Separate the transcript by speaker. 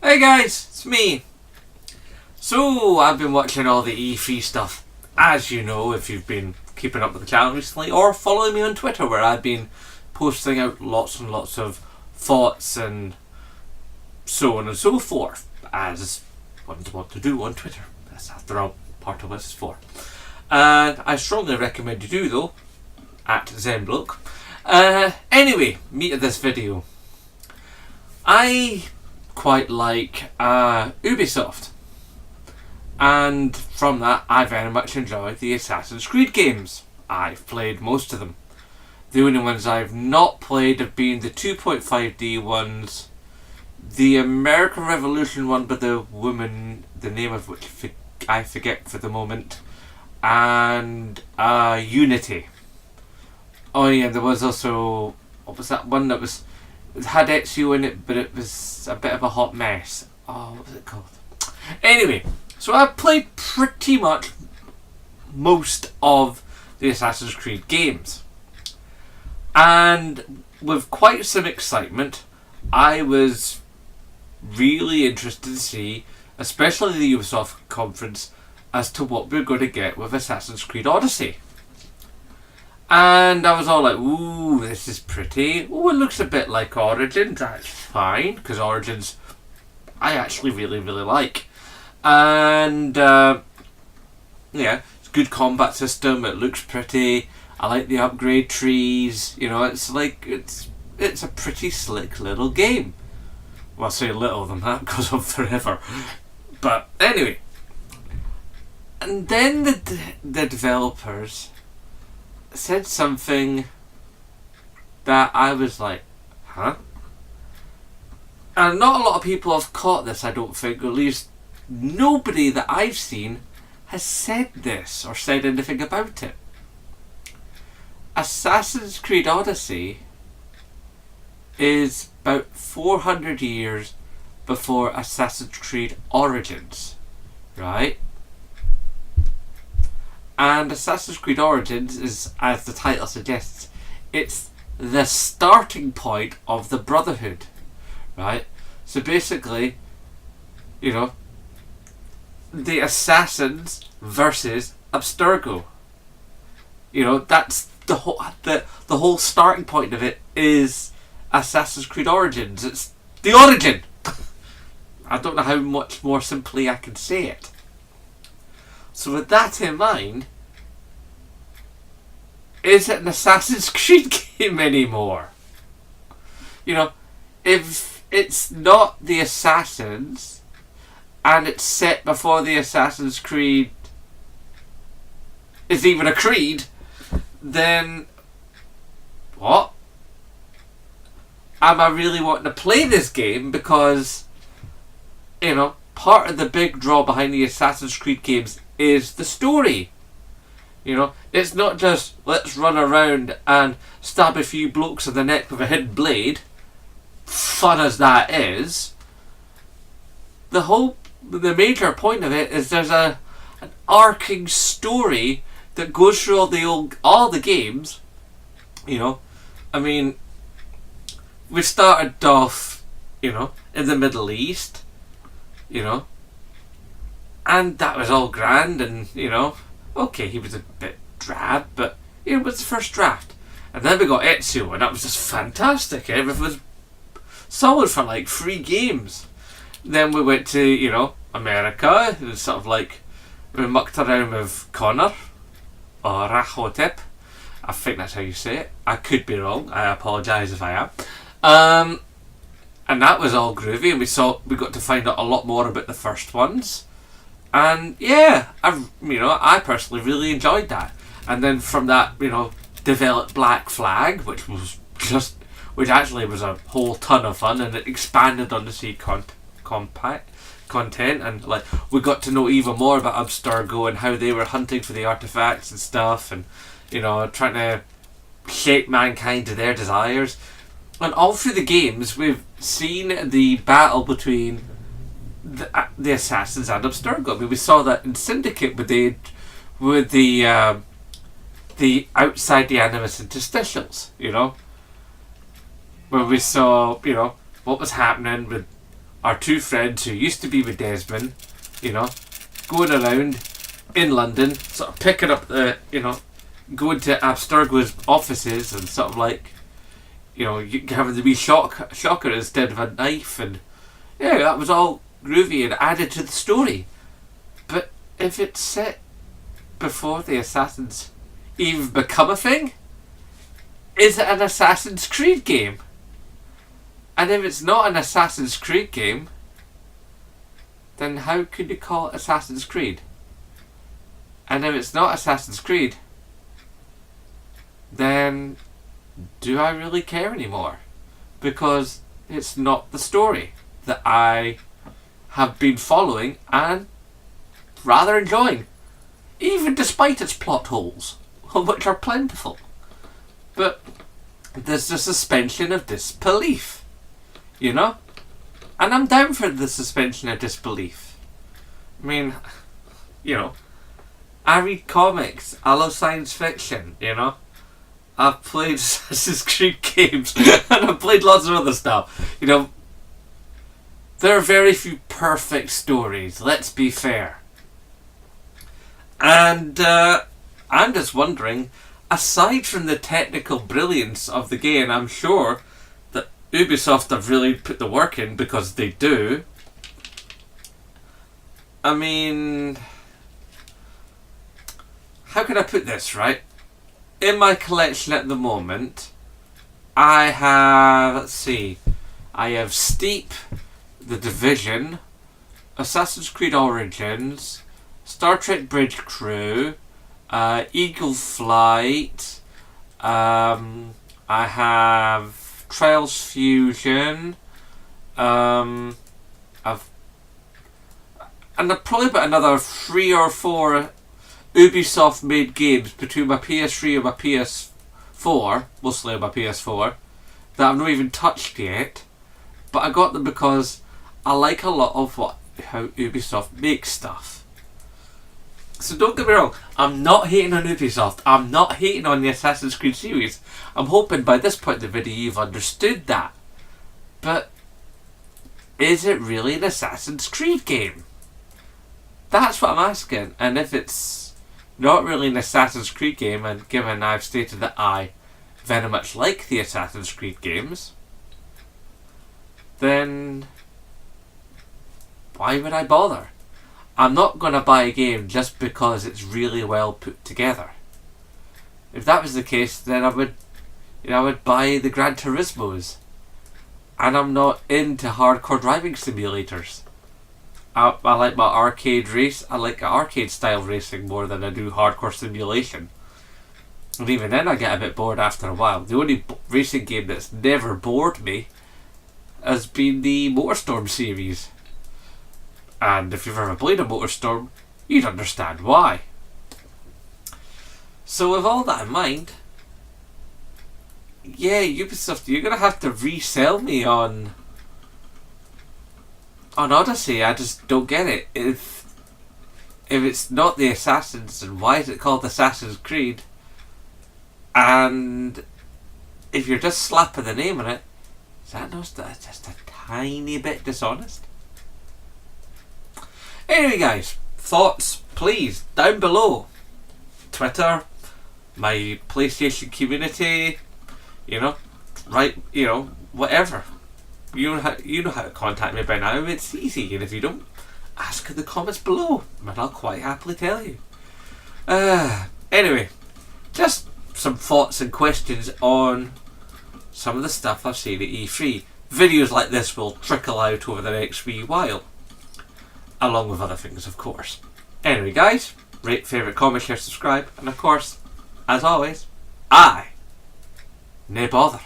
Speaker 1: Hey guys, it's me. So, I've been watching all the E3 stuff, as you know, if you've been keeping up with the channel recently, or following me on Twitter, where I've been posting out lots and lots of thoughts and so on and so forth, as ones want to do on Twitter. That's after all part of this is for. And I strongly recommend you do, though, at ZenBloke. Anyway, meat of this video. I quite like Ubisoft, and from that I very much enjoy the Assassin's Creed games. I've played most of them. The only ones I've not played have been the 2.5D ones, the American Revolution one with the woman, the name of which I forget for the moment, and Unity. Oh yeah, there was also, what was that one that was, it had Ezio in it, but it was a bit of a hot mess. Oh, what was it called? Anyway, so I've played pretty much most of the Assassin's Creed games. And with quite some excitement, I was really interested to see, especially the Ubisoft conference, as to what we're going to get with Assassin's Creed Odyssey. And I was all like, ooh, this is pretty. Oh, it looks a bit like Origins. That's fine, because Origins I actually really, really like. And, yeah, it's a good combat system. It looks pretty. I like the upgrade trees. You know, it's like, it's a pretty slick little game. Well, I say little than that because of forever. But anyway. And then the developers said something that I was like, huh? And not a lot of people have caught this, I don't think, or at least nobody that I've seen has said this or said anything about it. Assassin's Creed Odyssey is about 400 years before Assassin's Creed Origins, right? And Assassin's Creed Origins is, as the title suggests, it's the starting point of the Brotherhood, right? So basically, you know, the Assassins versus Abstergo. You know, that's the whole starting point of it is Assassin's Creed Origins. It's the origin. I don't know how much more simply I can say it. So with that in mind, is it an Assassin's Creed game anymore? You know, if it's not the Assassins and it's set before the Assassin's Creed is even a creed, then what? Am I really wanting to play this game? Because, you know, part of the big draw behind the Assassin's Creed games is the story. You know, it's not just let's run around and stab a few blokes in the neck with a hidden blade, fun as that is. The major point of it is there's an arcing story that goes through all the games. You know, I mean, we started off, you know, in the Middle East, you know, and that was all grand, and, you know, okay, he was a bit drab, but it was the first draft. And then we got Ezio, and that was just fantastic. Everything was solid for like 3 games. Then we went to, you know, America. It was sort of like, we mucked around with Connor, or Rahotep. I think that's how you say it. I could be wrong. I apologise if I am. And that was all groovy, and we got to find out a lot more about the first ones. And yeah, I personally really enjoyed that. And then from that, you know, developed Black Flag, which actually was a whole ton of fun, and it expanded on the sea content, and like we got to know even more about Abstergo and how they were hunting for the artifacts and stuff, and, you know, trying to shape mankind to their desires. And all through the games, we've seen the battle between the Assassins and Abstergo. I mean, we saw that in Syndicate with the outside the Animus Interstitials, you know, where we saw, you know, what was happening with our two friends who used to be with Desmond, you know, going around in London, sort of picking up the, you know, going to Abstergo's offices and sort of like, you know, having the wee shocker instead of a knife, and yeah, that was all groovy and added to the story. But if it's set before the Assassins even become a thing, is it an Assassin's Creed game? And if it's not an Assassin's Creed game, then how could you call it Assassin's Creed? And if it's not Assassin's Creed, then do I really care anymore? Because it's not the story that I have been following and rather enjoying, even despite its plot holes, which are plentiful. But there's the suspension of disbelief, you know? And I'm down for the suspension of disbelief. I mean, you know, I read comics, I love science fiction, you know? I've played Assassin's Creed games, and I've played lots of other stuff. You know, there are very few perfect stories, let's be fair. And I'm just wondering, aside from the technical brilliance of the game, I'm sure that Ubisoft have really put the work in, because they do. I mean, how can I put this, right? In my collection at the moment, I have, let's see, I have Steep, The Division, Assassin's Creed Origins, Star Trek Bridge Crew, Eagle Flight, I have Trials Fusion, and I've probably about another 3 or 4 Ubisoft made games between my PS3 and my PS4, mostly on my PS4, that I've not even touched yet. But I got them because I like a lot of how Ubisoft makes stuff. So don't get me wrong, I'm not hating on Ubisoft, I'm not hating on the Assassin's Creed series. I'm hoping by this point in the video you've understood that. But is it really an Assassin's Creed game? That's what I'm asking. And if it's not really an Assassin's Creed game, and given I've stated that I very much like the Assassin's Creed games, then why would I bother? I'm not going to buy a game just because it's really well put together. If that was the case, then I would buy the Gran Turismos. And I'm not into hardcore driving simulators. I like my arcade race. I like arcade style racing more than I do hardcore simulation. And even then I get a bit bored after a while. The only racing game that's never bored me has been the MotorStorm series. And if you've ever played a MotorStorm, you'd understand why. So with all that in mind, yeah, Ubisoft, you're going to have to resell me on Odyssey. I just don't get it. If it's not the Assassins, then why is it called Assassin's Creed? And if you're just slapping the name on it, is that not just a tiny bit dishonest? Anyway guys, thoughts please down below. Twitter, my PlayStation community, whatever. You know how to contact me by now. It's easy, and if you don't, ask in the comments below, and I'll quite happily tell you. Anyway, just some thoughts and questions on some of the stuff I've seen at E3. Videos like this will trickle out over the next wee while, along with other things, of course. Anyway, guys, rate, favourite, comment, share, subscribe, and of course, as always, I nae bother.